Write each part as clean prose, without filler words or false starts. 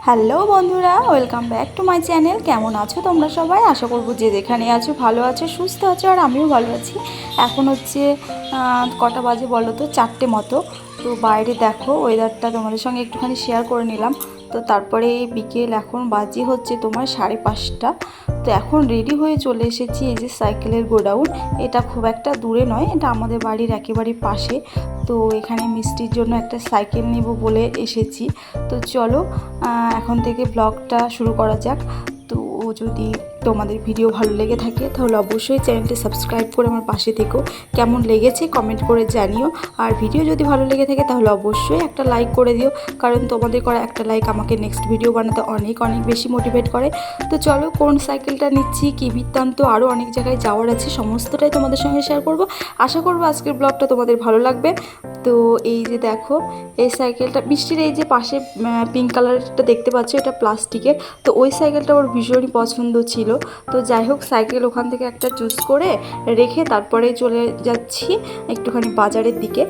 Hello বন্ধুরা, welcome back to my channel. কেমন আছো তোমরা সবাই? আশা করবো যে যেখানে আছো ভালো আছো, সুস্থ আছো, আর আমিও ভালো আছি। এখন হচ্ছে কটা বাজে বলো তো, 4টে মতো। তো বাইরে দেখো ওয়েদারটা তোমাদের সঙ্গে একটুখানি শেয়ার করে নিলাম। তো তারপরে বিকেল এখন বাজে হচ্ছে তোমার 5:30। তো এখন রেডি হয়ে চলে এসেছি এই যে সাইকেলের গোডাউন। এটা খুব একটা দূরে নয়, এটা আমাদের বাড়ির একেবারে পাশে। তো এখানে মিষ্টির জন্য একটা সাইকেল নেব বলে এসেছি। তো চলো এখন থেকে ব্লগটা শুরু করা যাক। তো যদি তোমাদের ভিডিও ভালো লেগে থাকে তাহলে অবশ্যই চ্যানেলটি সাবস্ক্রাইব করে আমার পাশে থেকো। কেমন লেগেছে কমেন্ট করে জানিও। আর ভিডিও যদি ভালো লেগে থাকে তাহলে অবশ্যই একটা লাইক করে দিও, কারণ তোমাদের করা একটা লাইক আমাকে নেক্সট ভিডিও বানাতে অনেক অনেক বেশি মোটিভেট করে। তো চলো, কোন সাইকেলটা নিচ্ছি, কী বৃত্তান্ত, আরও অনেক জায়গায় যাওয়ার আছে, সমস্তটাই তোমাদের সঙ্গে শেয়ার করব। আশা করবো আজকের ব্লগটা তোমাদের ভালো লাগবে। তো এই যে দেখো এই সাইকেলটা, বৃষ্টির এই যে পাশে পিঙ্ক কালারটা দেখতে পাচ্ছ, এটা প্লাস্টিকের। তো ওই সাইকেলটা ওর ভীষণই পছন্দ ছিল। তো যাই হোক, সাইকেল ওখান থেকে একটা চুজ করে রেখে তারপরে চলে যাচ্ছি একটুখানি বাজারের দিকে।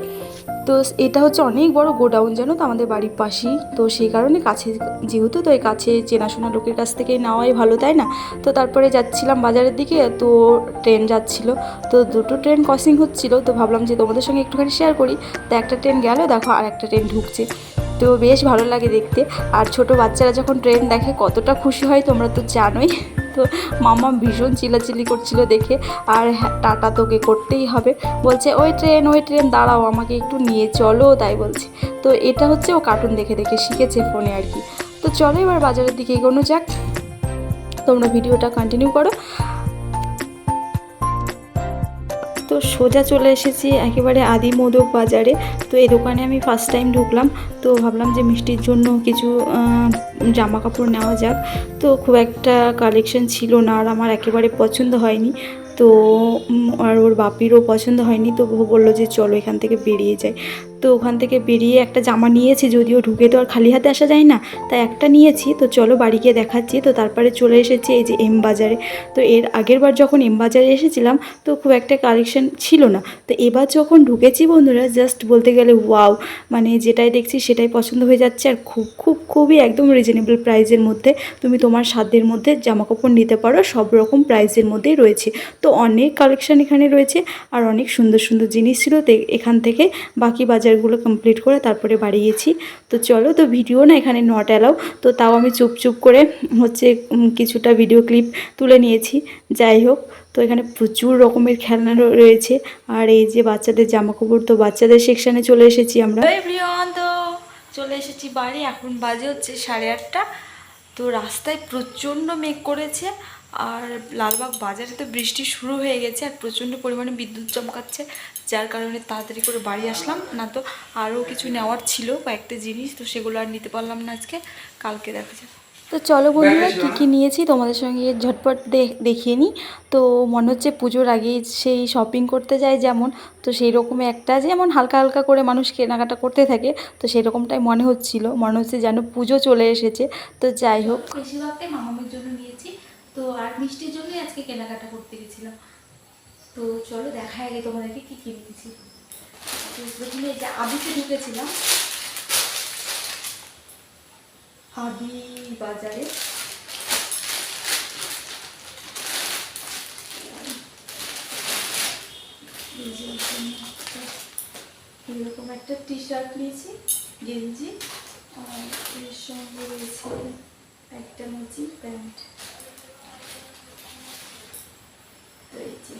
তো এটা হচ্ছে অনেক বড় গোডাউন, জানো তো, আমাদের বাড়ির পাশেই। তো সেই কারণে কাছে যেহেতু, তো এই কাছে চেনাশোনা লোকের কাছ থেকে নেওয়াই ভালো, তাই না? তো তারপরে যাচ্ছিলাম বাজারের দিকে, তো ট্রেন যাচ্ছিলো। তো দুটো ট্রেন ক্রসিং হচ্ছিলো, তো ভাবলাম যে তোমাদের সঙ্গে একটুখানি শেয়ার করি। তো একটা ট্রেন গেল, দেখো আর একটা ট্রেন ঢুকছে। তো বেশ ভালো লাগে দেখতে। আর ছোট বাচ্চারা যখন ট্রেন দেখে কতটা খুশি হয় তোমরা তো জানোই। তো মাম্মা ভীষণ চিল্লাচিল্লি করছিল দেখে। আর টাটা তোকে করতেই হবে, বলছে ওই ট্রেন দাঁড়াও, আমাকে একটু নিয়ে চলো, তাই বলছে। তো এটা হচ্ছে ও কার্টুন দেখে দেখে শিখেছে ফোনে আর কি। তো চলো এবার বাজারের দিকে এগোনো যাক, তোমরা ভিডিওটা কন্টিনিউ করো। তো সোজা চলে এসেছি একেবারে আদি মোদক বাজারে। তো এই দোকানে আমি ফার্স্ট টাইম ঢুকলাম। তো ভাবলাম যে মিষ্টির জন্য কিছু জামা কাপড় নেওয়া যাক। তো খুব একটা কালেকশন ছিল না, আর আমার একেবারে পছন্দ হয়নি। তো আর ওর বাপিরও পছন্দ হয়নি। তো ও বললো যে চলো এখান থেকে বেরিয়ে যাই। তো ওখান থেকে বেরিয়ে একটা জামা নিয়েছি, যদিও ঢুকে তো আর খালি হাতে আসা যায় না, তাই একটা নিয়েছি। তো চলো বাড়ি গিয়ে দেখাচ্ছি। তো তারপরে চলে এসেছি এই যে এম বাজারে। তো এর আগের বার যখন এম বাজারে এসেছিলাম তো খুব একটা কালেকশন ছিল না। তো এবার যখন ঢুকেছি বন্ধুরা, জাস্ট বলতে গেলে ওয়াও, মানে যেটাই দেখছি সেটাই পছন্দ হয়ে যাচ্ছে। আর খুবই একদম রিজনেবল প্রাইসের মধ্যে তুমি তোমার সাধ্যের মধ্যে জামাকাপড় নিতে পারো, সব রকম প্রাইসের মধ্যেই রয়েছে। তো অনেক কালেকশন এখানে রয়েছে, আর অনেক সুন্দর সুন্দর জিনিস ছিল। তো এখান থেকে বাকি বাজারগুলো কমপ্লিট করে তারপরে বাড়ি গেছি। তো চলো, তো ভিডিও না এখানে নট অ্যালাউ, তো তাও আমি চুপ করে হচ্ছে কিছুটা ভিডিও ক্লিপ তুলে নিয়েছি। যাই হোক, তো এখানে প্রচুর রকমের খেলনা রয়েছে। আর এই যে বাচ্চাদের জামাকাপড়, তো বাচ্চাদের সেকশানে চলে এসেছি আমরা। এভরিওয়ান, তো চলে এসেছি বাড়ি, এখন বাজে হচ্ছে 8:30। তো রাস্তায় প্রচণ্ড মেঘ করেছে, আর লালবাগ বাজারে তো বৃষ্টি শুরু হয়ে গেছে, আর প্রচণ্ড পরিমাণে বিদ্যুৎ চমকাচ্ছে, যার কারণে তাড়াতাড়ি করে বাড়ি আসলাম। না তো আরও কিছু নেওয়ার ছিল, কয়েকটা জিনিস, তো সেগুলো আর নিতে পারলাম না আজকে, কালকে দেখা যাবে। তো চলো বন্ধুরা, কী নিয়েছি তোমাদের সঙ্গে ঝটপট দেখিয়ে নিই। তো মনে হচ্ছে পুজোর আগেই সেই শপিং করতে যায় যেমন, তো সেই রকমই একটা, যেমন হালকা হালকা করে মানুষ কেনাকাটা করতে থাকে, তো সেই রকমটাই মনে হচ্ছে যেন পুজো চলে এসেছে। তো যাই হোক, বেশিরভাগটাই মামামের জন্য নিয়েছি। তো আর মিষ্টির জন্যই আজকে কেনাকাটা করতে গেছিলাম। তো চলো দেখাই আগে তোমাদেরকে কী কী নিয়েছি। তো প্রথমে এই যে আবিতে ঢুকেছিলাম, আদি বাজারে। এরকম একটা টি শার্ট নিয়েছি, গেঞ্জি, আর এর সঙ্গে রয়েছে একটা মুচি প্যান্ট। তো এই যে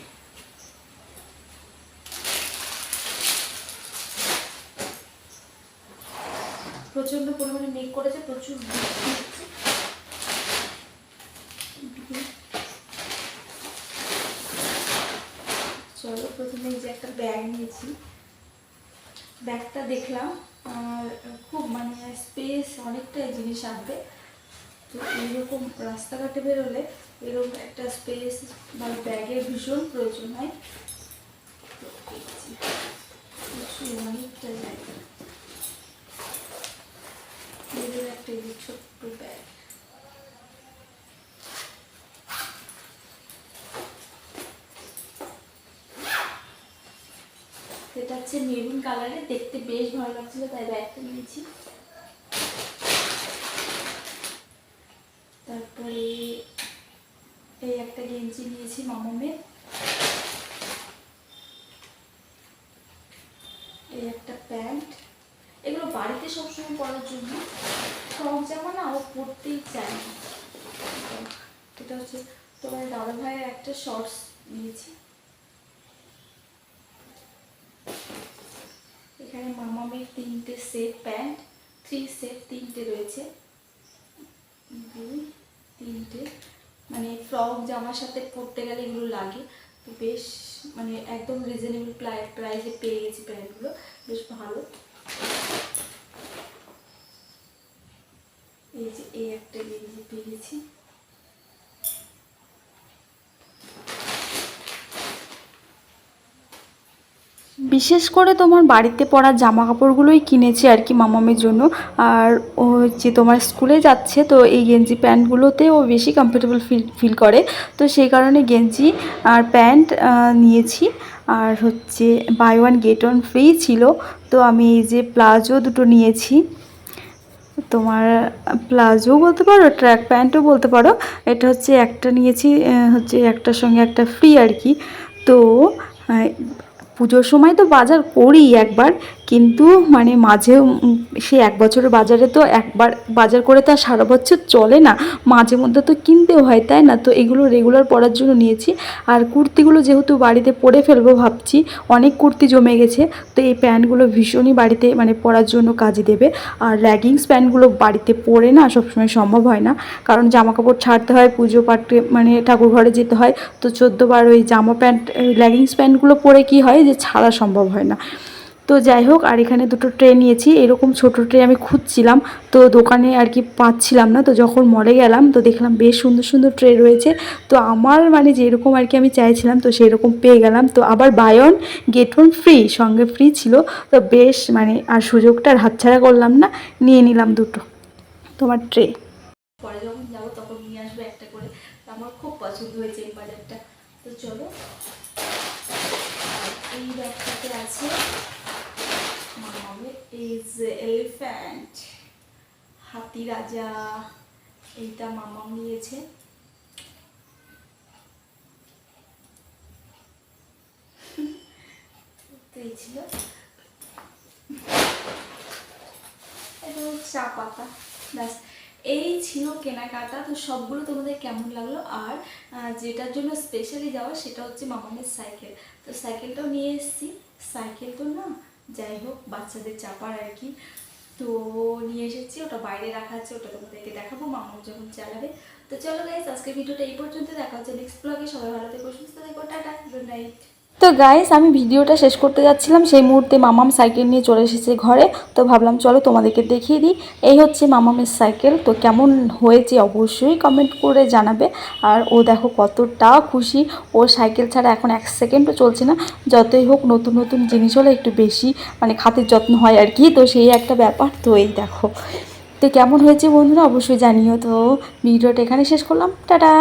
প্রচণ্ড পরিমাণে মেঘ করেছে, প্রচুর বৃষ্টি হচ্ছে। চলো, প্রথমে এই যে একটা ব্যাগ নিয়েছি, ব্যাগটা দেখলাম আর খুব মানে স্পেস অনেকটাই জিনিস আনবে। তো এইরকম রাস্তাঘাটে বেরোলে এরকম একটা স্পেস বা ব্যাগের ভীষণ প্রয়োজন হয়। তো প্রচুর অনেকটা জায়গা, একটা ছোট্ট ব্যাগ। এটা হচ্ছে মেরুন কালারের, দেখতে বেশ ভালো লাগছিল তাই ব্যাগটা নিয়েছি। তারপরে এই একটা গেঞ্জি নিয়েছি মামামের, এই একটা প্যান্ট। এগুলো বাড়িতে সবসময় পরার জন্য, ফ্রক জামা না ও পরতেই চায় না। এটা হচ্ছে তোমার দাদা ভাইয়ের একটা শর্টস নিয়েছি। এখানে মামামের 3টে সেট প্যান্ট, 3 সেট 3টে রয়েছে, 2 3টে, মানে ফ্রক জামার সাথে পরতে গেলে এগুলো লাগে। তো বেশ মানে একদম রিজনেবল প্রাইসে পেয়ে গেছি প্যান্টগুলো, বেশ ভালো। এই যে এই একটা গেঞ্জি পেয়ে গেছি। বিশেষ করে তোমার বাড়িতে পরা জামা কাপড়গুলোই কিনেছি আর কি মামামের জন্য। আর ও যে তোমার স্কুলে যাচ্ছে, তো এই গেঞ্জি প্যান্টগুলোতে ও বেশি কমফোর্টেবল ফিল করে, তো সেই কারণে গেঞ্জি আর প্যান্ট নিয়েছি। আর হচ্ছে buy one get one free ছিল, তো আমি এই যে প্লাজো দুটো নিয়েছি। তোমার প্লাজো বলতে পারো, ট্র্যাক প্যান্টও বলতে পারো। এটা হচ্ছে একটা নিয়েছি, হচ্ছে একটার সঙ্গে একটা ফ্রি আর কি। তো পুজোর সময় তো বাজার করি একবার, কিন্তু মানে মাঝে সে 1 বছরের বাজারে তো একবার বাজার করে তো আর সারা বছর চলে না, মাঝে মধ্যে তো কিনতেও হয়, তাই না? তো এগুলো রেগুলার পরার জন্য নিয়েছি। আর কুর্তিগুলো যেহেতু বাড়িতে পরে ফেলবো ভাবছি, অনেক কুর্তি জমে গেছে, তো এই প্যান্টগুলো ভীষণই বাড়িতে মানে পরার জন্য কাজে দেবে। আর লেগিংস প্যান্টগুলো বাড়িতে পরে না সবসময় সম্ভব হয় না, কারণ জামা কাপড় ছাড়তে হয়, পুজো পাঠে মানে ঠাকুর ঘরে যেতে হয়, তো 14 বার ওই জামা প্যান্ট লেগিংস প্যান্টগুলো পরে কি হয় যে ছাড়া সম্ভব হয় না। তো যাই হোক, আর এখানে দুটো ট্রে নিয়েছি, এরকম ছোট ট্রে আমি খুঁজছিলাম, তো দোকানে আর কি পাচ্ছিলাম না, তো যখন মলে গেলাম তো দেখলাম বেশ সুন্দর সুন্দর ট্রে রয়েছে। তো আমার মানে যেরকম আর কি আমি চাইছিলাম, তো সেই রকম পেয়ে গেলাম। তো আবার buy one get one free, সঙ্গে ফ্রি ছিল, তো বেশ মানে আর সুযোগটা আর হাতছাড়া করলাম না, নিয়ে নিলাম দুটো তোমার ট্রে। পরে যখন যাবো তখন নিয়ে আসবো একটা করে, আমার খুব পছন্দ হয়েছে এই বাজারটা। তো চলো, এই ব্যাগটাতে আছে মামামের এই যে এলিফ্যান্ট, হাতি রাজা, এইটা মামাম নিয়েছে। তো এই ছিল, এটা চা পাতা, ব্যাস এই ছিল কেনাকাটা। তো সবগুলো তোমাদের কেমন লাগলো? আর যেটার জন্য স্পেশালি যাওয়া সেটা হচ্ছে মামামের সাইকেল। তো সাইকেলটাও নিয়ে এসেছি, সাইকেল তো না যাই হোক বাচ্চাদের চাপার আর কি, তো নিয়ে এসেছি, ওটা বাইরে রাখা আছে, ওটা তোমাদেরকে দেখাবো মামাম যখন চালাবে। তো চলো গাইস, আজকের ভিডিওটা এই পর্যন্ত, দেখা হচ্ছে নেক্সট ব্লগে। সবাই ভালো থেকো, সুস্থ থেকো, টাটা, গুড নাইট। তো গাইস, আমি ভিডিওটা শেষ করতে যাচ্ছিলাম, সেই মুহূর্তে মামাম সাইকেল নিয়ে চলে এসেছে ঘরে, তো ভাবলাম চলো তোমাদেরকে দেখিয়ে দিই। এই হচ্ছে মামামের সাইকেল, তো কেমন হয়েছে অবশ্যই কমেন্ট করে জানাবে। আর ও দেখো কতটা খুশি, ও সাইকেল ছাড়া এখন 1 সেকেন্ডও চলছে না। যতই হোক নতুন নতুন জিনিস হলে একটু বেশি মানে খাতির যত্ন হয় আর কি, তো সেই একটা ব্যাপার। তো এই দেখো, তো কেমন হয়েছে বন্ধুরা অবশ্যই জানিও। তো ভিডিওটা এখানে শেষ করলাম, টাটা।